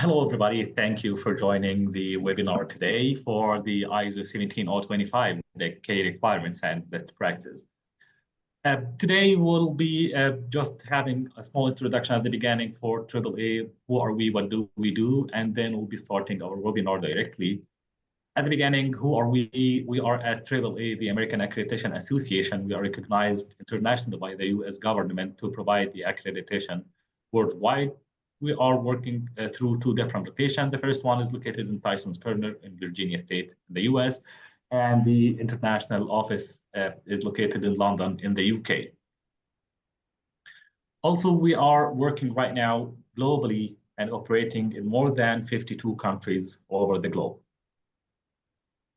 Hello, everybody. Thank you for joining the webinar today for the ISO 17025, the key requirements and best practices. Today, we'll be just having a small introduction at the beginning for AAA. Who are we? What do we do? And then we'll be starting our webinar directly. At the beginning, who are we? We are as AAA, the American Accreditation Association. We are recognized internationally by the US government to provide the accreditation worldwide. We are working through two different locations. The first one is located in Tysons Corner in Virginia State, in the US, and the international office is located in London in the UK. Also, we are working right now globally and operating in more than 52 countries all over the globe.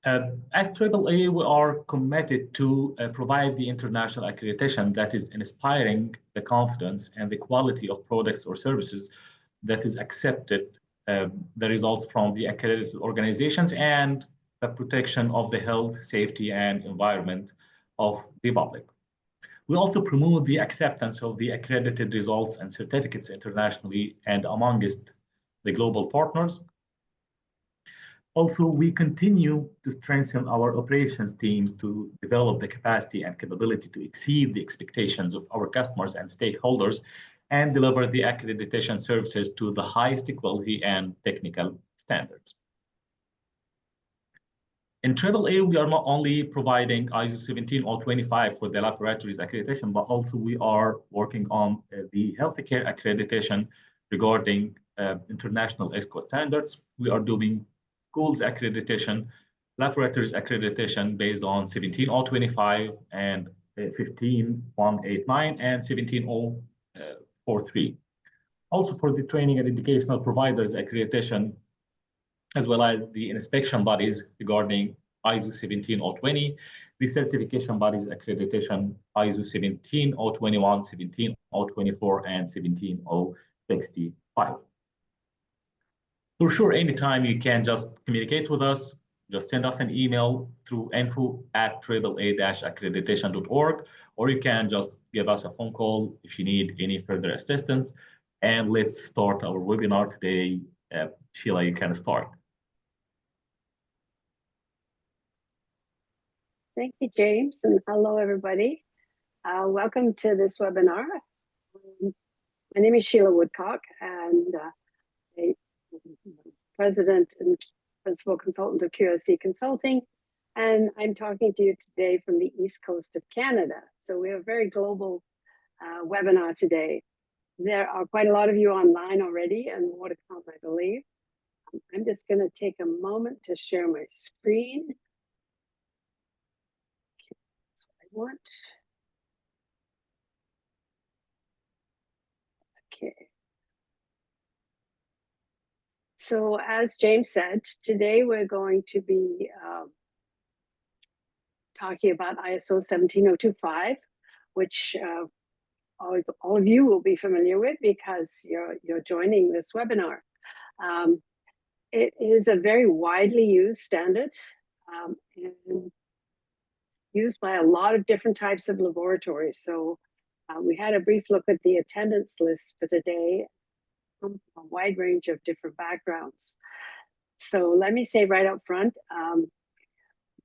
As AAA, we are committed to provide the international accreditation that is inspiring the confidence and the quality of products or services that is accepted, the results from the accredited organizations, and the protection of the health, safety, and environment of the public. We also promote the acceptance of the accredited results and certificates internationally and amongst the global partners. Also, we continue to strengthen our operations teams to develop the capacity and capability to exceed the expectations of our customers and stakeholders and deliver the accreditation services to the highest quality and technical standards. In AAA, we are not only providing ISO 17025 for the laboratories accreditation, but also we are working on the healthcare accreditation regarding international ESCO standards. We are doing schools accreditation, laboratories accreditation based on 17025 and 15189 and 17043. Also for the training and educational providers accreditation, as well as the inspection bodies regarding ISO 17020, the certification bodies accreditation ISO 17021, 17024, and 17065. For sure, anytime you can just communicate with us, just send us an email through info@aaa-accreditation.org, or you can just give us a phone call if you need any further assistance. And let's start our webinar today. Sheila, you can start. Thank you, James, and hello, everybody. Welcome to this webinar. My name is Sheila Woodcock, and President and Principal Consultant of QSC Consulting, and I'm talking to you today from the East Coast of Canada. So we have a very global webinar today. There are quite a lot of you online already, and more to come, I believe. I'm just going to take a moment to share my screen. Okay, that's what I want. Okay. So as James said, today we're going to be talking about ISO 17025, which all of you will be familiar with because you're joining this webinar. It is a very widely used standard and used by a lot of different types of laboratories. So we had a brief look at the attendance list for today from a wide range of different backgrounds. So let me say right up front,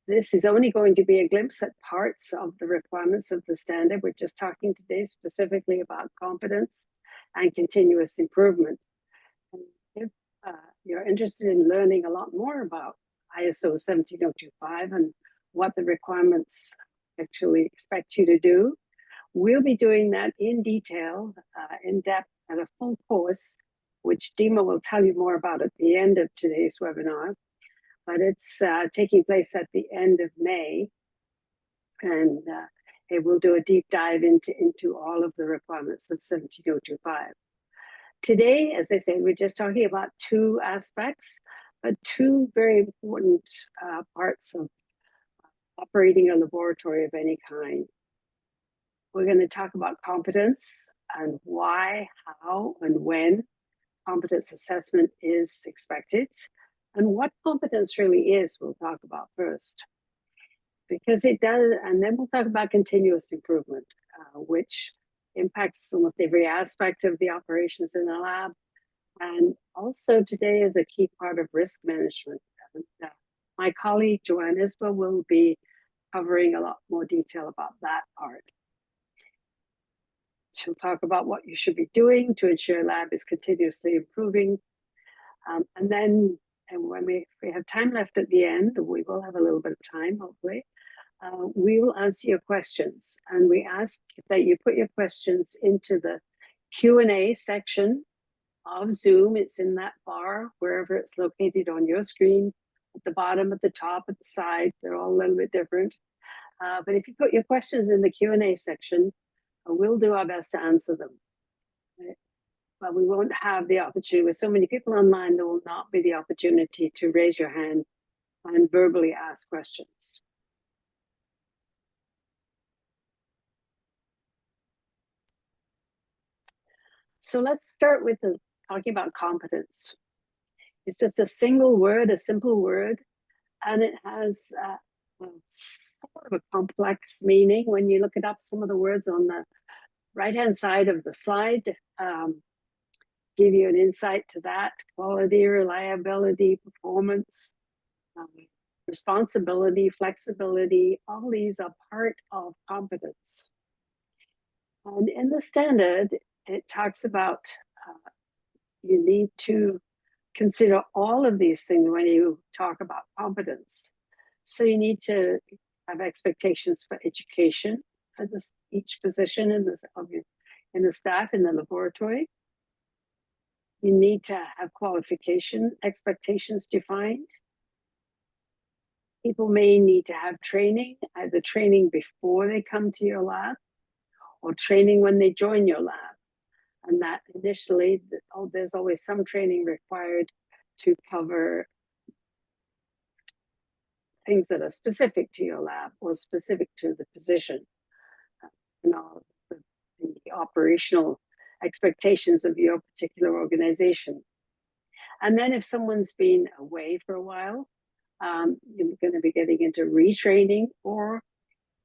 this is only going to be a glimpse at parts of the requirements of the standard. We're just talking today specifically about competence and continuous improvement. And if you're interested in learning a lot more about ISO 17025 and what the requirements actually expect you to do, we'll be doing that in detail, in depth, at a full course, which Dima will tell you more about at the end of today's webinar. But it's taking place at the end of May, and it will do a deep dive into all of the requirements of 17025. Today, as I said, we're just talking about two aspects, but two very important parts of operating a laboratory of any kind. We're going to talk about competence and why, how, and when competence assessment is expected, and what competence really is, we'll talk about first. Because it does, and then we'll talk about continuous improvement, which impacts almost every aspect of the operations in the lab, And also today is a key part of risk management. And, my colleague Joanne Isba will be covering a lot more detail about that part. She'll talk about what you should be doing to ensure lab is continuously improving. And then when we have time left at the end, we will have a little bit of time, hopefully, we will answer your questions. And we ask that you put your questions into the Q&A section of Zoom. It's in that bar, wherever it's located on your screen, at the bottom, at the top, at the side. They're all a little bit different. But if you put your questions in the Q&A section, we'll do our best to answer them. Right? But we won't have the opportunity, with so many people online, there will not be the opportunity to raise your hand and verbally ask questions. So let's start with talking about competence. It's just a single word, a simple word, and it has sort of a complex meaning. When you look it up, some of the words on the right-hand side of the slide give you an insight to that: quality, reliability, performance, responsibility, flexibility. All these are part of competence. And in the standard, it talks about you need to consider all of these things when you talk about competence. So you need to have expectations for education for each position in the staff in the laboratory. You need to have qualification expectations defined. People may need to have training, either training before they come to your lab or training when they join your lab. And that initially, there's always some training required to cover things that are specific to your lab or specific to the position. The operational expectations of your particular organization. And then if someone's been away for a while, you're going to be getting into retraining, or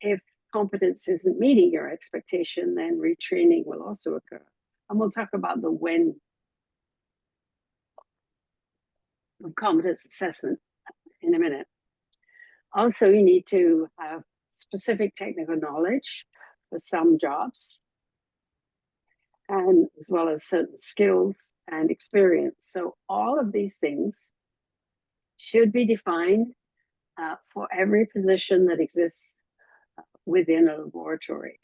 if competence isn't meeting your expectation, then retraining will also occur. And we'll talk about the when of competence assessment in a minute. Also, you need to have specific technical knowledge for some jobs, and as well as certain skills and experience. So all of these things should be defined for every position that exists within a laboratory.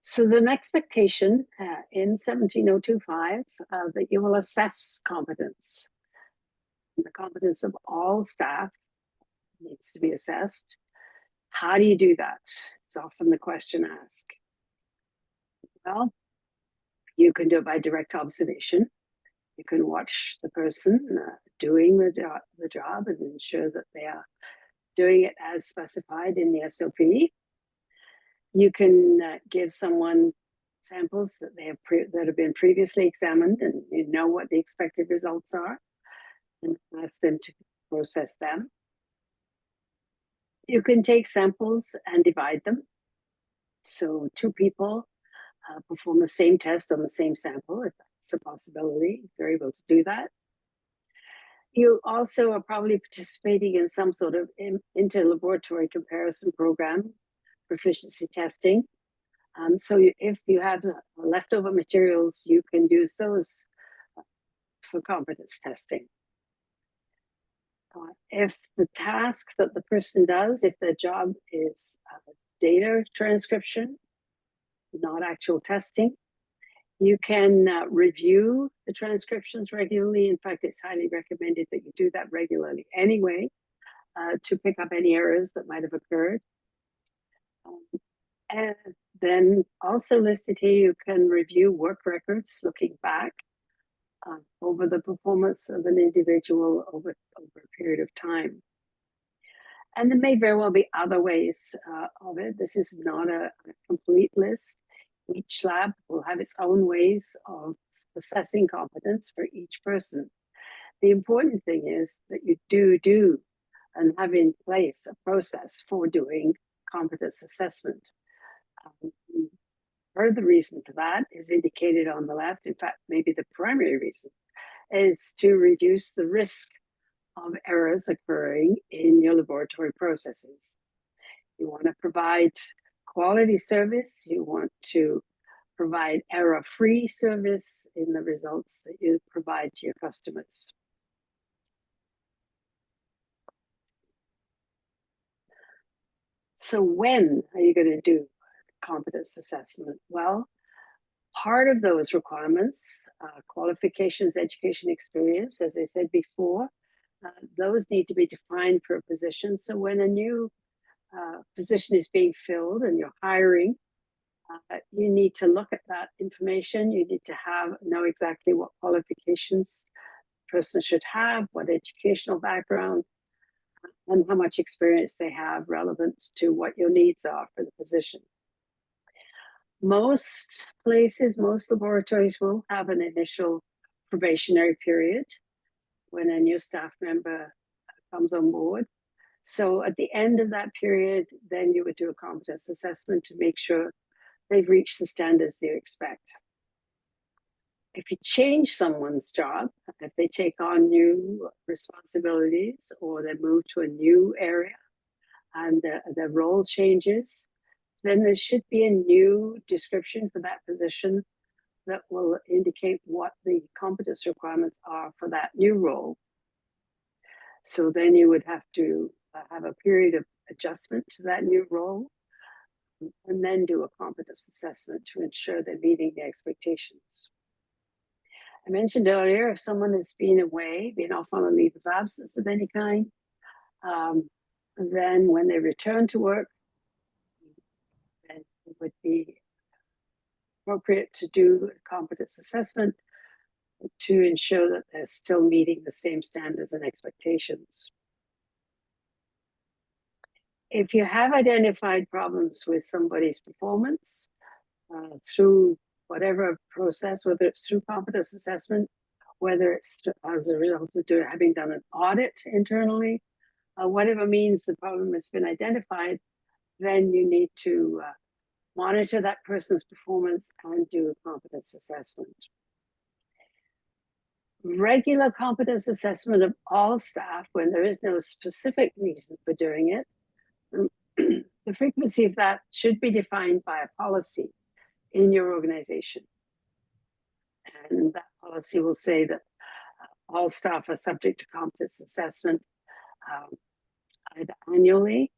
So the expectation in 17025 that you will assess competence. The competence of all staff needs to be assessed. How do you do that? It's often the question asked. Well, you can do it by direct observation. You can watch the person doing the job and ensure that they are doing it as specified in the SOP. You can give someone samples that that have been previously examined, and you know what the expected results are, and ask them to process them. You can take samples and divide them. So two people perform the same test on the same sample, if that's a possibility. If you're able to do that. You also are probably participating in some sort of inter-laboratory comparison program, proficiency testing. So if you have leftover materials, you can use those for competence testing. If the task that the person does, if their job is data transcription, not actual testing, you can review the transcriptions regularly. In fact, it's highly recommended that you do that regularly anyway, to pick up any errors that might have occurred. And then also listed here, you can review work records looking back over the performance of an individual over a period of time. And there may very well be other ways of it. This is not a complete list. Each lab will have its own ways of assessing competence for each person. The important thing is that you do and have in place a process for doing competence assessment. part of the reason for that is indicated on the left. In fact, maybe the primary reason is to reduce the risk of errors occurring in your laboratory processes. You want to provide quality service. You want to provide error-free service in the results that you provide to your customers. So when are you going to do competence assessment? Well, part of those requirements, qualifications, education, experience, as I said before, those need to be defined for a position. So when a new position is being filled and you're hiring, you need to look at that information. You need to know exactly what qualifications the person should have, what educational background, and how much experience they have relevant to what your needs are for the position. Most places, most laboratories will have an initial probationary period when a new staff member comes on board. So at the end of that period, then you would do a competence assessment to make sure they've reached the standards they expect. If you change someone's job, if they take on new responsibilities or they move to a new area and their role changes, then there should be a new description for that position that will indicate what the competence requirements are for that new role. So then you would have to have a period of adjustment to that new role and then do a competence assessment to ensure they're meeting the expectations. I mentioned earlier, if someone has been away, been off on a leave of absence of any kind, then when they return to work, then it would be appropriate to do a competence assessment to ensure that they're still meeting the same standards and expectations. If you have identified problems with somebody's performance through whatever process, whether it's through competence assessment, whether it's as a result of having done an audit internally, whatever means the problem has been identified, then you need to monitor that person's performance and do a competence assessment. Regular competence assessment of all staff when there is no specific reason for doing it. The frequency of that should be defined by a policy in your organization. And that policy will say that all staff are subject to competence assessment either annually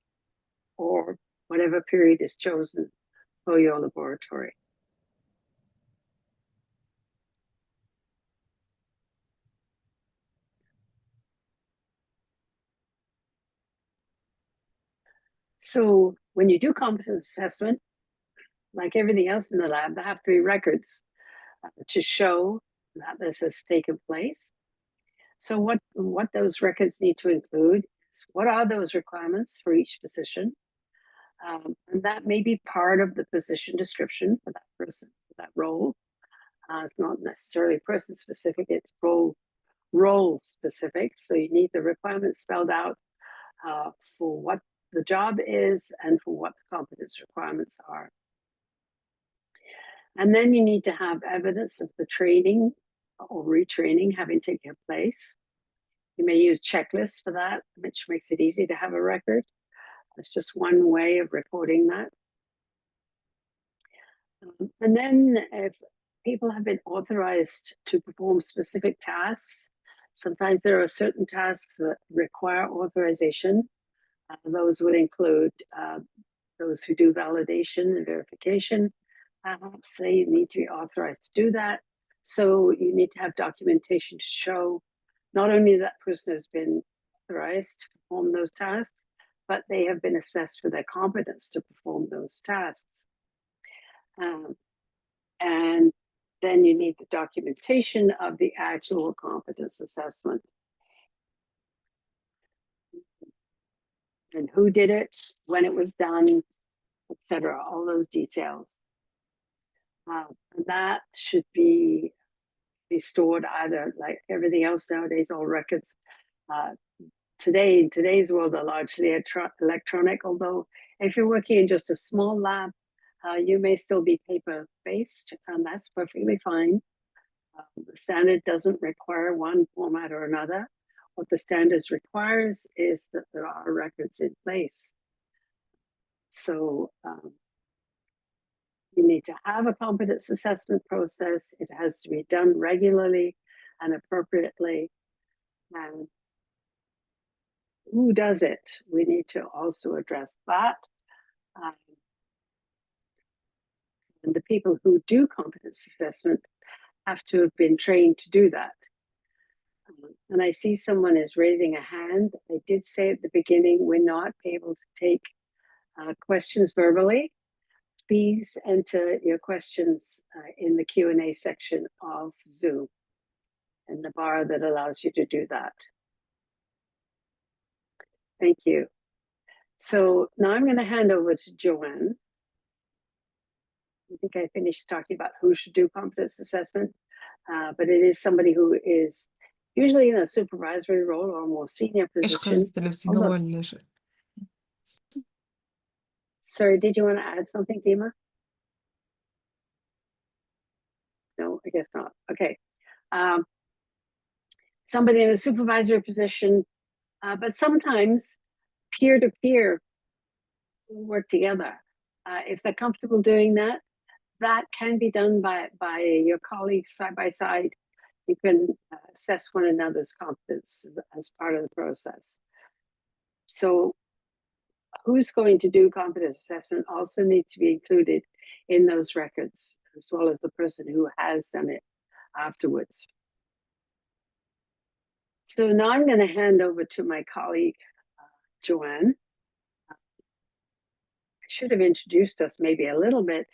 or whatever period is chosen for your laboratory. So when you do competence assessment, like everything else in the lab, there have to be records to show that this has taken place. So what those records need to include is what are those requirements for each position? And that may be part of the position description for that person, for that role. It's not necessarily person specific, it's role specific. So you need the requirements spelled out for what the job is and for what the competence requirements are. And then you need to have evidence of the training or retraining having taken place. You may use checklists for that, which makes it easy to have a record. That's just one way of recording that. And then if people have been authorized to perform specific tasks, sometimes there are certain tasks that require authorization. Those would include those who do validation and verification. Perhaps they need to be authorized to do that. So you need to have documentation to show not only that person has been authorized to perform those tasks, but they have been assessed for their competence to perform those tasks. And then you need the documentation of the actual competence assessment. And who did it, when it was done, etc. All those details. And that should be stored either, like everything else nowadays, all records. In today's world are largely electronic, although if you're working in just a small lab, You may still be paper-based, and that's perfectly fine. The standard doesn't require one format or another. What the standards requires is that there are records in place. So you need to have a competence assessment process. It has to be done regularly and appropriately. And who does it? We need to also address that. And the people who do competence assessment have to have been trained to do that. And I see someone is raising a hand. I did say at the beginning, we're not able to take questions verbally. Please enter your questions in the Q&A section of Zoom and the bar that allows you to do that. Thank you. So now I'm going to hand over to Joanne. I think I finished talking about who should do competence assessment, but it is somebody who is usually in a supervisory role or a more senior position. Sorry, did you want to add something, Dima? No, I guess not. Okay. Somebody in a supervisory position, but sometimes peer-to-peer work together. If they're comfortable doing that, that can be done by your colleagues side by side. You can assess one another's competence as part of the process. So who's going to do competence assessment also needs to be included in those records, as well as the person who has done it afterwards. So now I'm going to hand over to my colleague, Joanne. I should have introduced us maybe a little bit.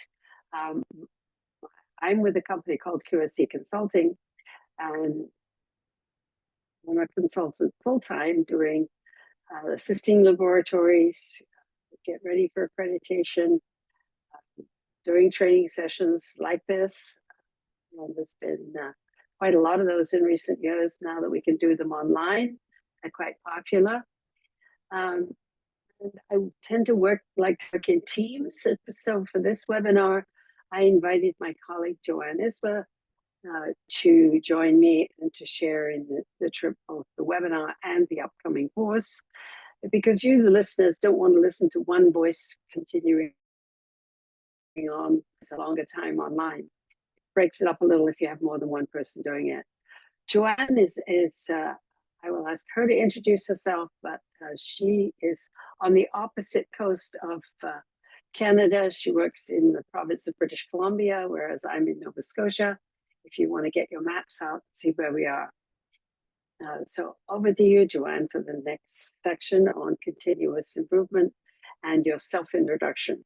I'm with a company called QSC Consulting, and I'm a consultant full-time doing assisting laboratories, get ready for accreditation, doing training sessions like this. And there's been quite a lot of those in recent years now that we can do them online. They're quite popular. And I tend to work in teams. So for this webinar, I invited my colleague Joanne Isba to join me and to share in the trip, both the webinar and the upcoming course, because you, the listeners, don't want to listen to one voice continuing on for a longer time online. It breaks it up a little if you have more than one person doing it. Joanne is I will ask her to introduce herself, but she is on the opposite coast of Canada. She works in the province of British Columbia, whereas I'm in Nova Scotia. If you want to get your maps out, see where we are. So over to you, Joanne, for the next section on continuous improvement and your self-introduction.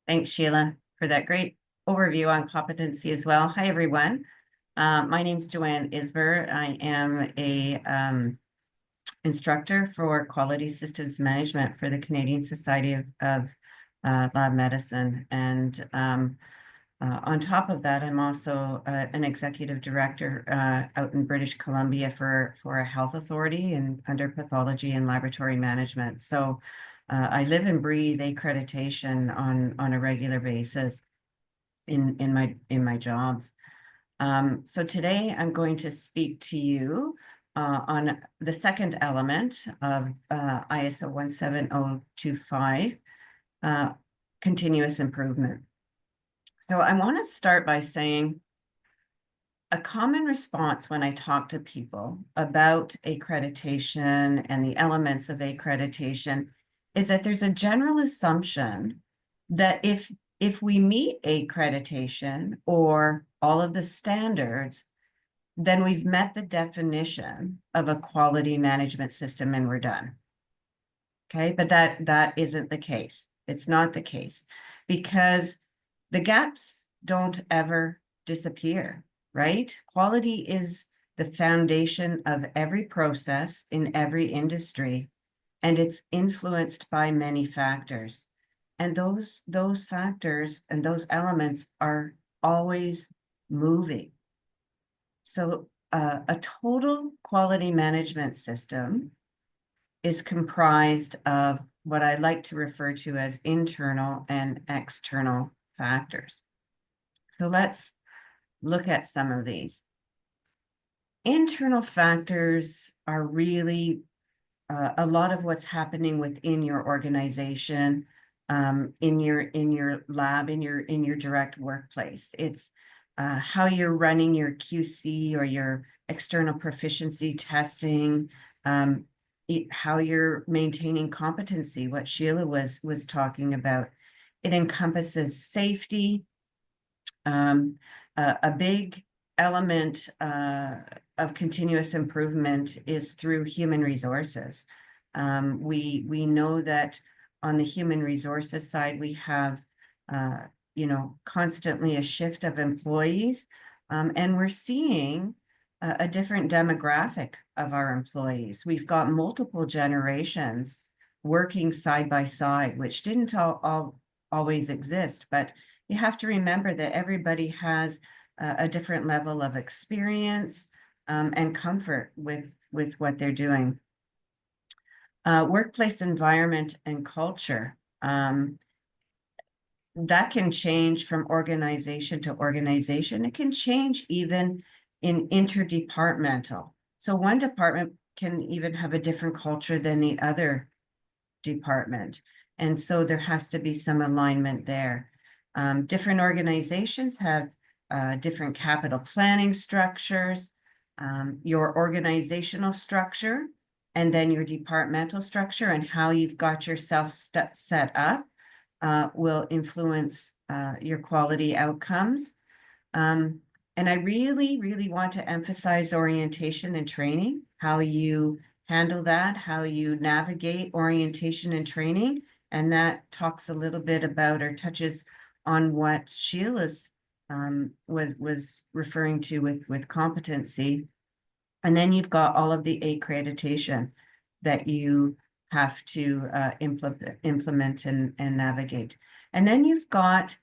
Thanks, Sheila, for that great overview on competency as well. Hi, everyone. My name is Joanne Isber. I am a instructor for Quality Systems Management for the Canadian Society of Lab Medicine. And on top of that, I'm also an executive director out in British Columbia for a health authority and under pathology and laboratory management. So I live and breathe accreditation on a regular basis in my jobs. So today I'm going to speak to you on the second element of ISO 17025, continuous improvement. So I want to start by saying a common response when I talk to people about accreditation and the elements of accreditation is that there's a general assumption that if we meet accreditation or all of the standards, then we've met the definition of a quality management system and we're done. Okay, but that isn't the case. It's not the case, because the gaps don't ever disappear, right? Quality is the foundation of every process in every industry, and it's influenced by many factors. And those factors and those elements are always moving. So a total quality management system is comprised of what I like to refer to as internal and external factors. So let's look at some of these. Internal factors are really a lot of what's happening within your organization, in your lab, in your direct workplace. It's how you're running your QC or your external proficiency testing, how you're maintaining competency, what Sheila was talking about. It encompasses safety. A big element of continuous improvement is through human resources. We know that on the human resources side, we have constantly a shift of employees, and we're seeing a different demographic of our employees. We've got multiple generations working side by side, which didn't always exist, but you have to remember that everybody has a different level of experience and comfort with what they're doing. Workplace environment and culture. That can change from organization to organization. It can change even in interdepartmental. So one department can even have a different culture than the other department. And so there has to be some alignment there. Different organizations have different capital planning structures, your organizational structure, and then your departmental structure and how you've got yourself set up will influence your quality outcomes. And I really, really want to emphasize orientation and training, how you handle that, how you navigate orientation and training. And that talks a little bit about or touches on what Sheila's was referring to with competency. And then you've got all of the accreditation that you have to implement and navigate. And then you've got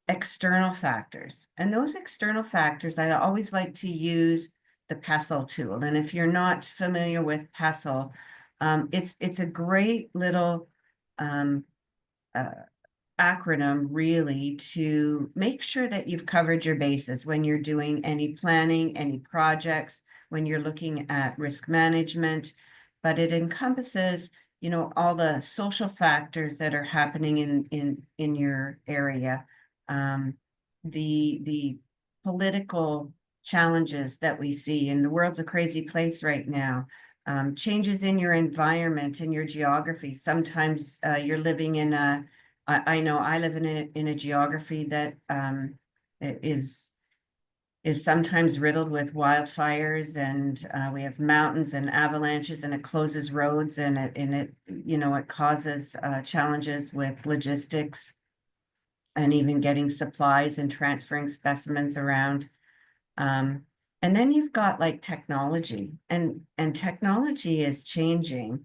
external factors. And those external factors, I always like to use the PESTLE tool. And if you're not familiar with PESTLE, it's a great little acronym really to make sure that you've covered your bases when you're doing any planning, any projects, when you're looking at risk management. But it encompasses, all the social factors that are happening in your area, the political challenges that we see, and the world's a crazy place right now. Changes in your environment, in your geography. Sometimes you're living in I know I live in a geography that is sometimes riddled with wildfires, and we have mountains and avalanches, and it closes roads, and it causes challenges with logistics and even getting supplies and transferring specimens around. And then you've got like technology, and technology is changing,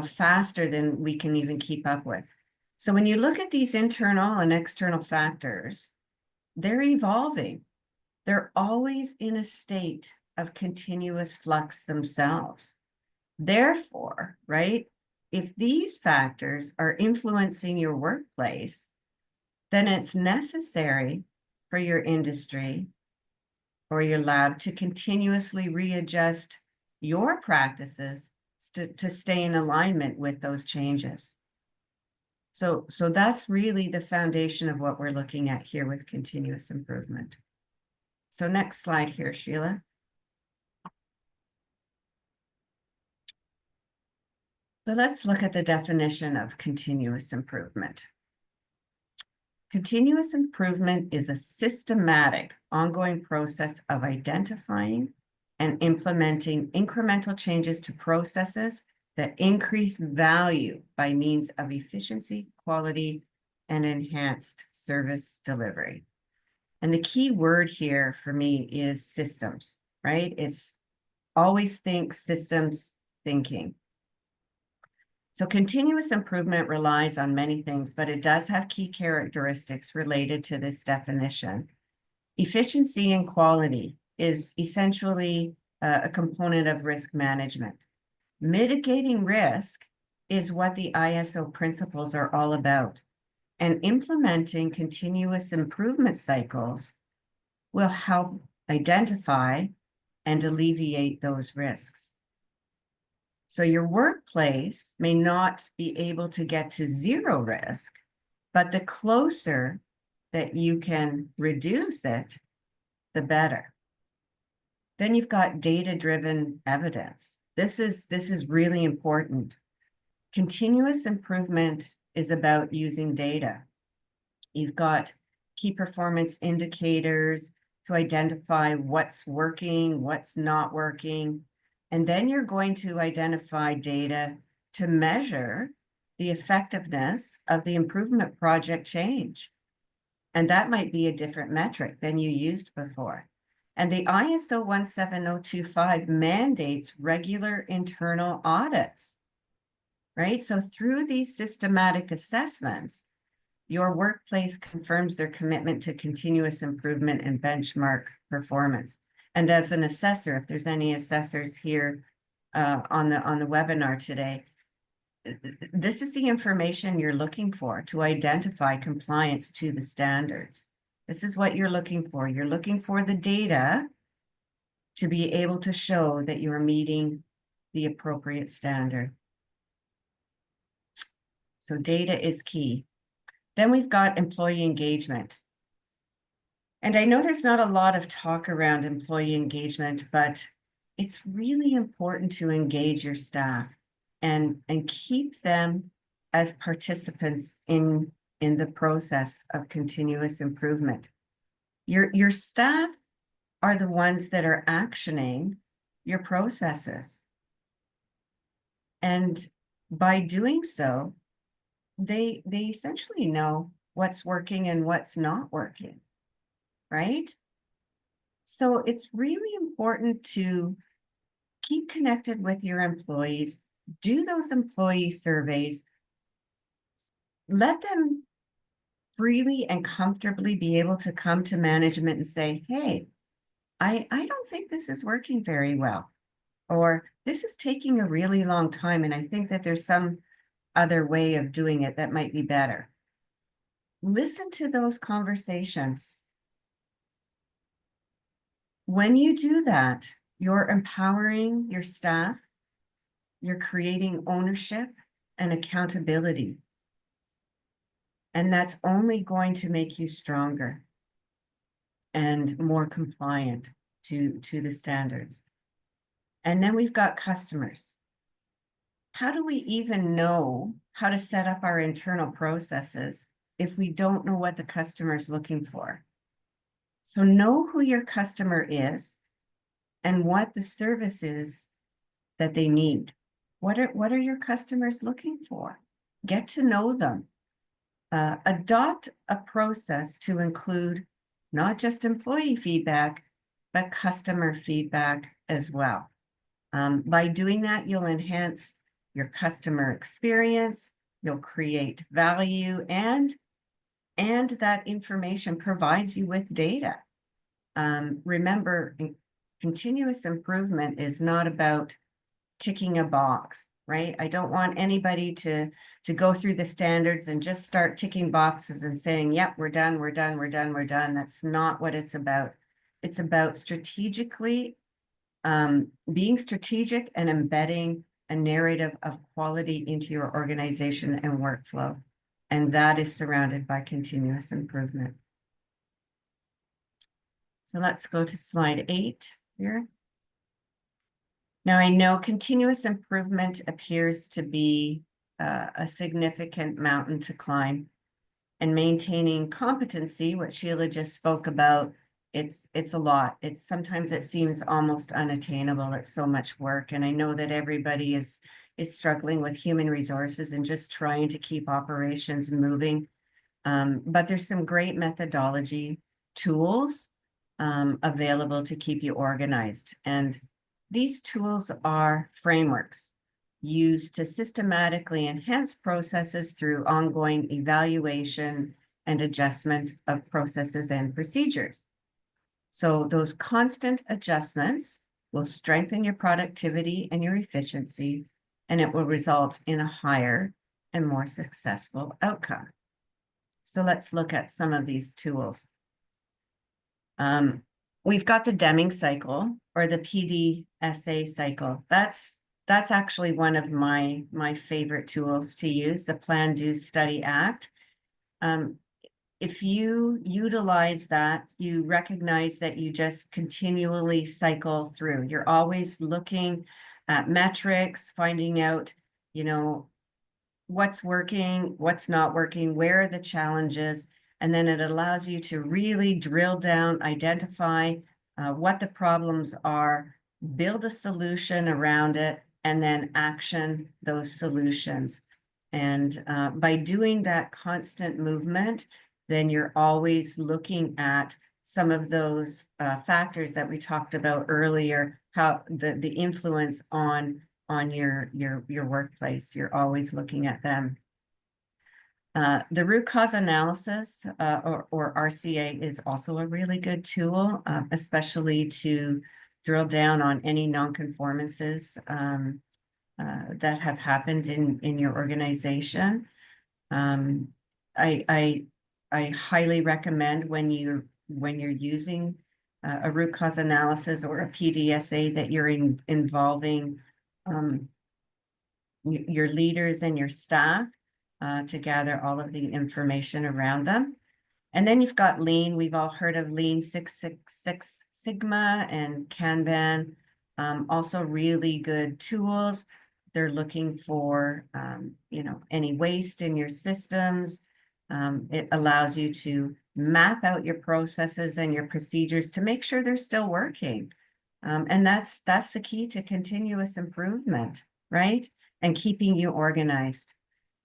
faster than we can even keep up with. So when you look at these internal and external factors, they're evolving. They're always in a state of continuous flux themselves. Therefore, right, if these factors are influencing your workplace, then it's necessary for your industry or your lab to continuously readjust your practices to stay in alignment with those changes. So that's really the foundation of what we're looking at here with continuous improvement. So next slide here, Sheila. So let's look at the definition of continuous improvement. Continuous improvement is a systematic, ongoing process of identifying and implementing incremental changes to processes that increase value by means of efficiency, quality, and enhanced service delivery. And the key word here for me is systems, right? It's always think systems thinking. So continuous improvement relies on many things, but it does have key characteristics related to this definition. Efficiency and quality is essentially a component of risk management. Mitigating risk is what the ISO principles are all about. And implementing continuous improvement cycles will help identify and alleviate those risks. So your workplace may not be able to get to zero risk, but the closer that you can reduce it, the better. Then you've got data-driven evidence. This is really important. Continuous improvement is about using data. You've got key performance indicators to identify what's working, what's not working. And then you're going to identify data to measure the effectiveness of the improvement project change. And that might be a different metric than you used before. And the ISO 17025 mandates regular internal audits, right? So through these systematic assessments, your workplace confirms their commitment to continuous improvement and benchmark performance. And as an assessor, if there's any assessors here on the webinar today, this is the information you're looking for to identify compliance to the standards. This is what you're looking for. You're looking for the data to be able to show that you're meeting the appropriate standard. So data is key. Then we've got employee engagement. And I know there's not a lot of talk around employee engagement, but it's really important to engage your staff and keep them as participants in the process of continuous improvement. Your staff are the ones that are actioning your processes. And by doing so, they essentially know what's working and what's not working, right? So it's really important to keep connected with your employees, do those employee surveys, let them freely and comfortably be able to come to management and say, hey, I don't think this is working very well, or this is taking a really long time, and I think that there's some other way of doing it that might be better. Listen to those conversations. When you do that, you're empowering your staff, you're creating ownership and accountability. And that's only going to make you stronger and more compliant to the standards. And then we've got customers. How do we even know how to set up our internal processes if we don't know what the customer is looking for? So know who your customer is and what the service is that they need. What are your customers looking for? Get to know them. Adopt a process to include not just employee feedback, but customer feedback as well. By doing that, you'll enhance your customer experience, you'll create value, and that information provides you with data. Remember, continuous improvement is not about ticking a box, right? I don't want anybody to go through the standards and just start ticking boxes and saying, yep, we're done, we're done, we're done, we're done. That's not what it's about. It's about strategically being strategic and embedding a narrative of quality into your organization and workflow. And that is surrounded by continuous improvement. So let's go to slide 8 here. Now, I know continuous improvement appears to be a significant mountain to climb, and maintaining competency, what Sheila just spoke about, it's a lot. Sometimes it seems almost unattainable. It's so much work. And I know that everybody is struggling with human resources and just trying to keep operations moving. But there's some great methodology tools available to keep you organized. And these tools are frameworks used to systematically enhance processes through ongoing evaluation and adjustment of processes and procedures. So those constant adjustments will strengthen your productivity and your efficiency, and it will result in a higher and more successful outcome. So let's look at some of these tools. We've got the Deming cycle or the PDSA cycle. That's actually one of my favorite tools to use, the Plan, Do, Study, Act. If you utilize that, you recognize that you just continually cycle through. You're always looking at metrics, finding out, you know, what's working, what's not working, where are the challenges, and then it allows you to really drill down, identify what the problems are, build a solution around it, and then action those solutions. And by doing that constant movement, then you're always looking at some of those factors that we talked about earlier, how the influence on your workplace. You're always looking at them. The root cause analysis or RCA is also a really good tool, especially to drill down on any non-conformances that have happened in your organization. I highly recommend when you're using a root cause analysis or a PDSA that you're involving your leaders and your staff to gather all of the information around them. And then you've got Lean. We've all heard of Lean Six Sigma and Kanban. Also really good tools. They're looking for, you know, any waste in your systems. It allows you to map out your processes and your procedures to make sure they're still working. And that's the key to continuous improvement, right? And keeping you organized.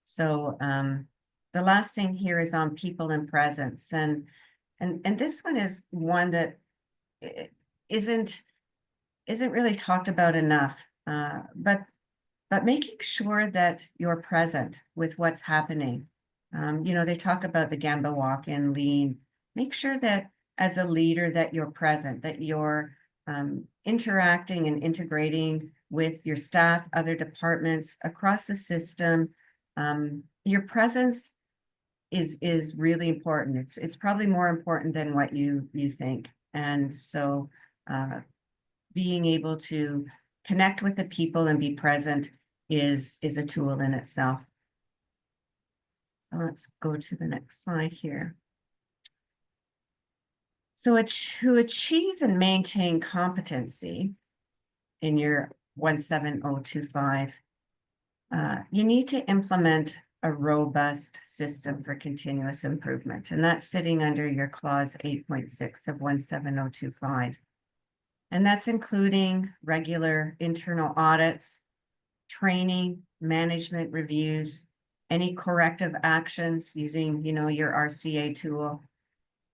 So the last thing here is on people and presence. And this one is one that isn't really talked about enough, but making sure that you're present with what's happening. You know, they talk about the Gamba walk and Lean. Make sure that as a leader that you're present, that you're interacting and integrating with your staff, other departments across the system. Your presence is really important. It's probably more important than what you think. And so being able to connect with the people and be present is a tool in itself. Let's go to the next slide here. So to achieve and maintain competency in your 17025, you need to implement a robust system for continuous improvement. And that's sitting under your clause 8.6 of 17025. And that's including regular internal audits, training, management reviews, any corrective actions using, you know, your RCA tool,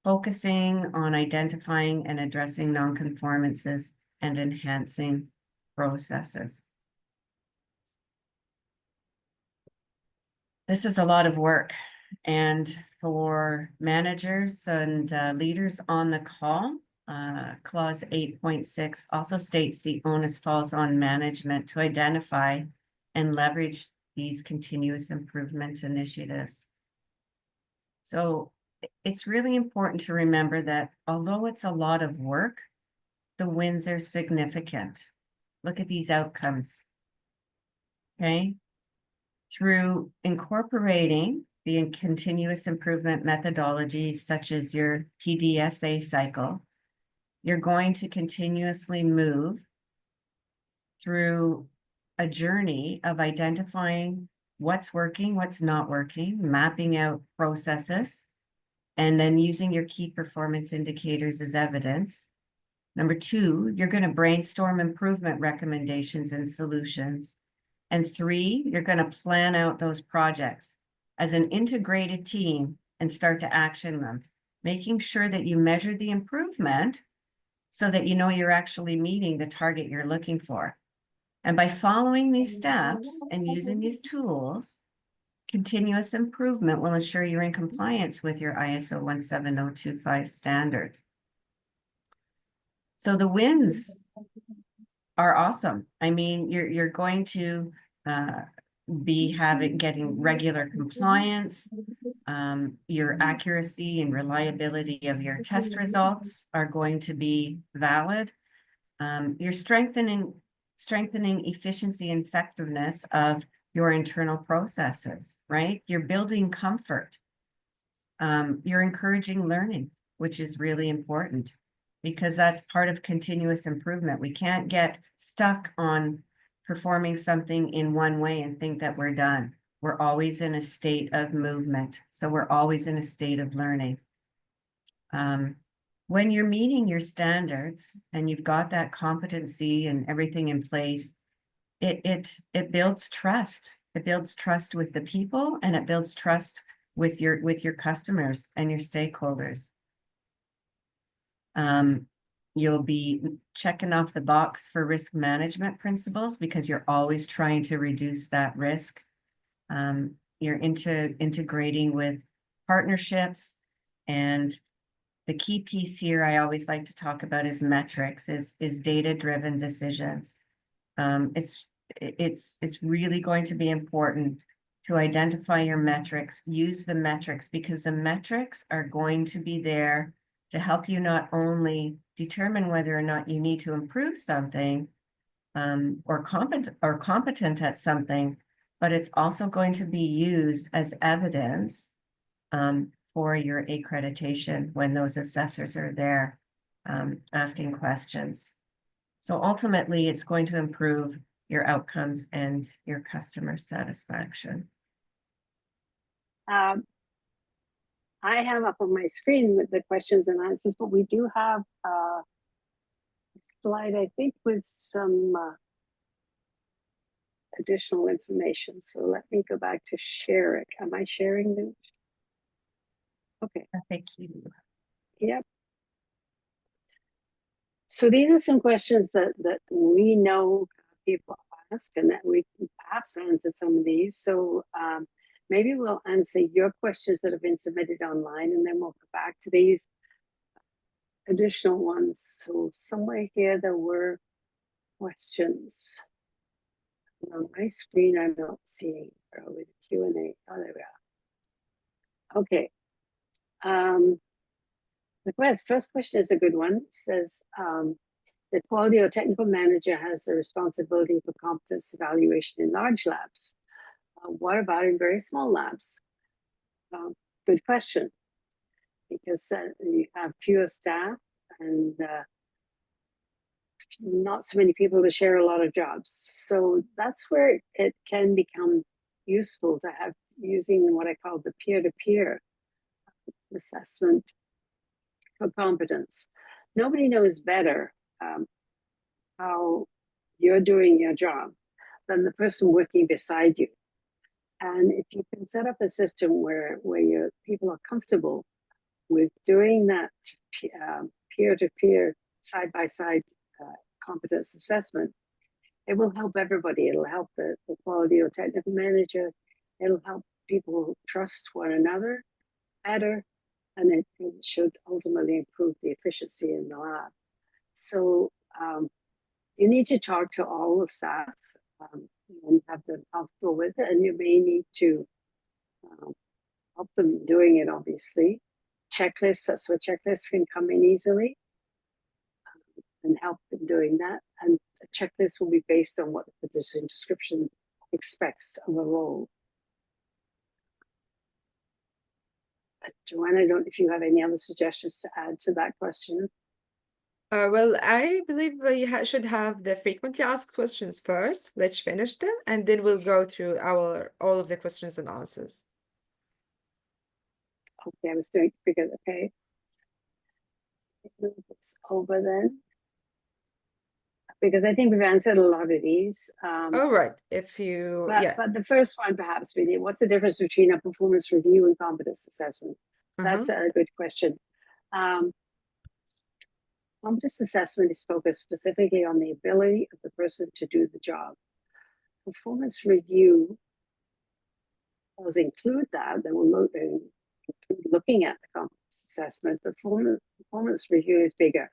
focusing on identifying and addressing nonconformances and enhancing processes. This is a lot of work, and for managers and leaders on the call, clause 8.6 also states the onus falls on management to identify and leverage these continuous improvement initiatives. So it's really important to remember that although it's a lot of work, the wins are significant. Look at these outcomes, okay? Through incorporating the continuous improvement methodologies such as your PDSA cycle, you're going to continuously move through a journey of identifying what's working, what's not working, mapping out processes, and then using your key performance indicators as evidence. Number two, you're going to brainstorm improvement recommendations and solutions. And three, you're going to plan out those projects as an integrated team and start to action them, making sure that you measure the improvement so that you know you're actually meeting the target you're looking for. And by following these steps and using these tools, continuous improvement will ensure you're in compliance with your ISO 17025 standards. So the wins are awesome. I mean, you're going to getting regular compliance. Your accuracy and reliability of your test results are going to be valid. You're strengthening efficiency and effectiveness of your internal processes, right? You're building comfort. You're encouraging learning, which is really important because that's part of continuous improvement. We can't get stuck on performing something in one way and think that we're done. We're always in a state of movement. So we're always in a state of learning. When you're meeting your standards and you've got that competency and everything in place, it builds trust. It builds trust with the people, and it builds trust with your customers and your stakeholders. You'll be checking off the box for risk management principles because you're always trying to reduce that risk. You're integrating with partnerships, and the key piece here I always like to talk about is metrics, is data-driven decisions. It's really going to be important to identify your metrics, use the metrics, because the metrics are going to be there to help you not only determine whether or not you need to improve something or competent at something, but it's also going to be used as evidence for your accreditation when those assessors are there asking questions. So ultimately, it's going to improve your outcomes and your customer satisfaction. I have up on my screen with the questions and answers, but we do have a slide, I think, with some additional information. So let me go back to share it. Am I sharing this? Okay. Thank you. Yep. So these are some questions that we know people ask, and that we can perhaps answer some of these. So maybe we'll answer your questions that have been submitted online, and then we'll go back to these additional ones. So somewhere here there were questions. On my screen, I'm not seeing probably the Q&A. Oh, there we are. Okay. The first question is a good one. It says, the quality or technical manager has the responsibility for competence evaluation in large labs. What about in very small labs? Good question, because you have fewer staff and not so many people to share a lot of jobs. So that's where it can become useful to have using what I call the peer-to-peer assessment for competence. Nobody knows better how you're doing your job than the person working beside you. And if you can set up a system where your people are comfortable with doing that peer-to-peer, side-by-side competence assessment, it will help everybody. It'll help the quality or technical manager. It'll help people trust one another better, and it should ultimately improve the efficiency in the lab. So you need to talk to all the staff and have them comfortable with it, and you may need to help them doing it, obviously. Checklists, that's where checklists can come in easily and help them doing that. And a checklist will be based on what the position description expects of a role. Joanne, I don't know if you have any other suggestions to add to that question. Well, I believe we should have the frequently asked questions first. Let's finish them, and then we'll go through all of the questions and answers. Okay, I was doing figure. Okay, move this over then, because I think we've answered a lot of these. All right, if you but the first one perhaps really, what's the difference between a performance review and competence assessment? That's a good question. Competence assessment is focused specifically on the ability of the person to do the job. Performance review does include that. They will include looking at the competence assessment. Performance review is bigger.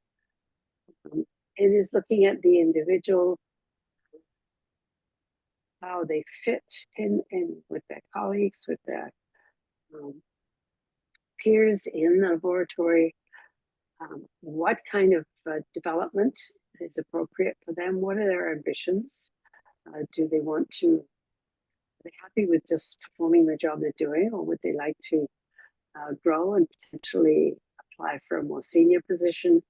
It is looking at the individual how they fit in with their colleagues, with their peers in the laboratory, what kind of development is appropriate for them, what are their ambitions, do they want to, are they happy with just performing the job they're doing, or would they like to grow and potentially apply for a more senior position?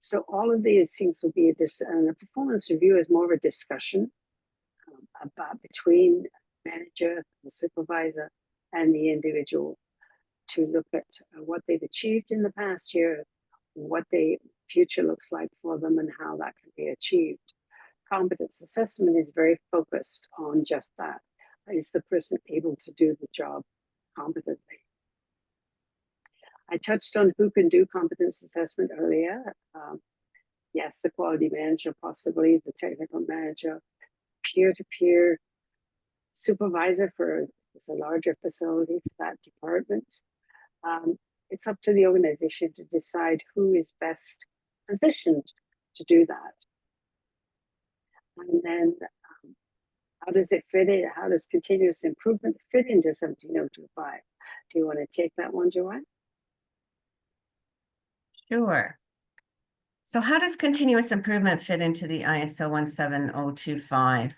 So all of these things will be and a performance review is more of a discussion about between manager, the supervisor, and the individual to look at what they've achieved in the past year, what the future looks like for them, and how that can be achieved. Competence assessment is very focused on just that. Is the person able to do the job competently? I touched on who can do competence assessment earlier. Yes, the quality manager, possibly the technical manager, peer-to-peer supervisor for it's a larger facility for that department. It's up to the organization to decide who is best positioned to do that. And then how does it fit in? How does continuous improvement fit into 17025? Do you want to take that one, Joanne? Sure. So how does continuous improvement fit into the ISO 17025?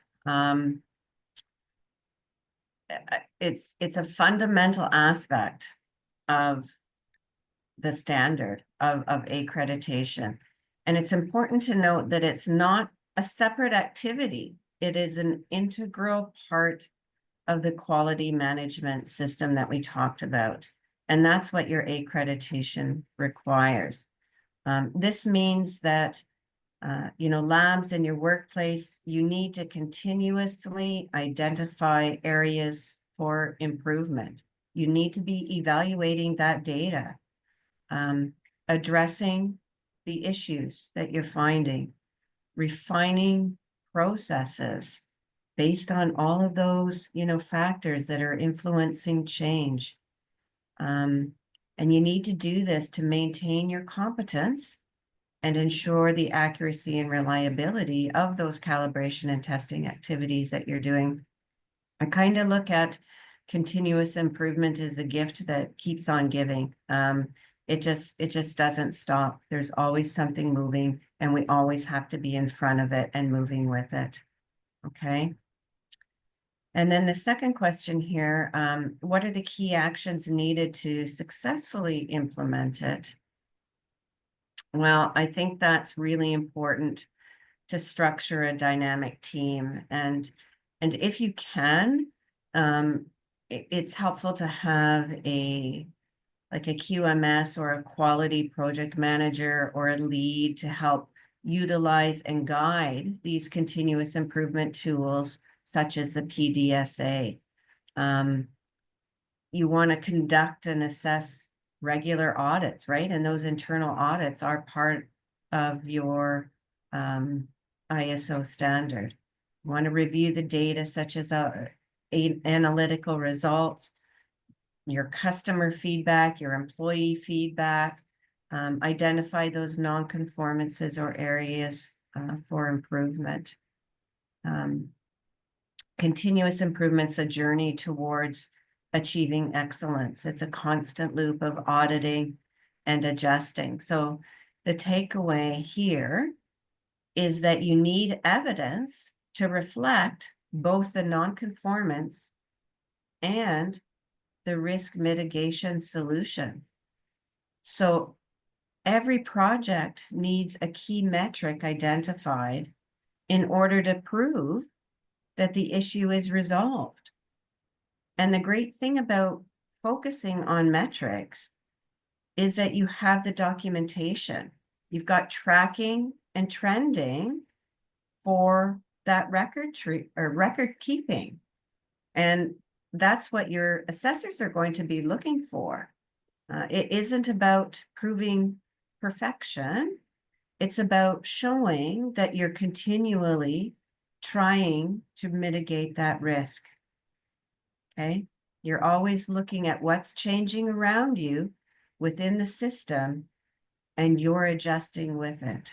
It's a fundamental aspect of the standard of accreditation. And it's important to note that it's not a separate activity. It is an integral part of the quality management system that we talked about. And that's what your accreditation requires. This means that, labs in your workplace, you need to continuously identify areas for improvement. You need to be evaluating that data, addressing the issues that you're finding, refining processes based on all of those, factors that are influencing change. And you need to do this to maintain your competence and ensure the accuracy and reliability of those calibration and testing activities that you're doing. I kind of look at continuous improvement as a gift that keeps on giving. It just doesn't stop. There's always something moving, and we always have to be in front of it and moving with it. Okay. And then the second question here, what are the key actions needed to successfully implement it? Well, I think that's really important to structure a dynamic team. And if you can, it's helpful to have a QMS or a quality project manager or a lead to help utilize and guide these continuous improvement tools, such as the PDSA. You want to conduct and assess regular audits, right? And those internal audits are part of your ISO standard. You want to review the data, such as analytical results, your customer feedback, your employee feedback, identify those non-conformances or areas for improvement. Continuous improvement's a journey towards achieving excellence. It's a constant loop of auditing and adjusting. So the takeaway here is that you need evidence to reflect both the non-conformance and the risk mitigation solution. So every project needs a key metric identified in order to prove that the issue is resolved. And the great thing about focusing on metrics is that you have the documentation. You've got tracking and trending for that record keeping. And that's what your assessors are going to be looking for. It isn't about proving perfection. It's about showing that you're continually trying to mitigate that risk. Okay? You're always looking at what's changing around you within the system, and you're adjusting with it.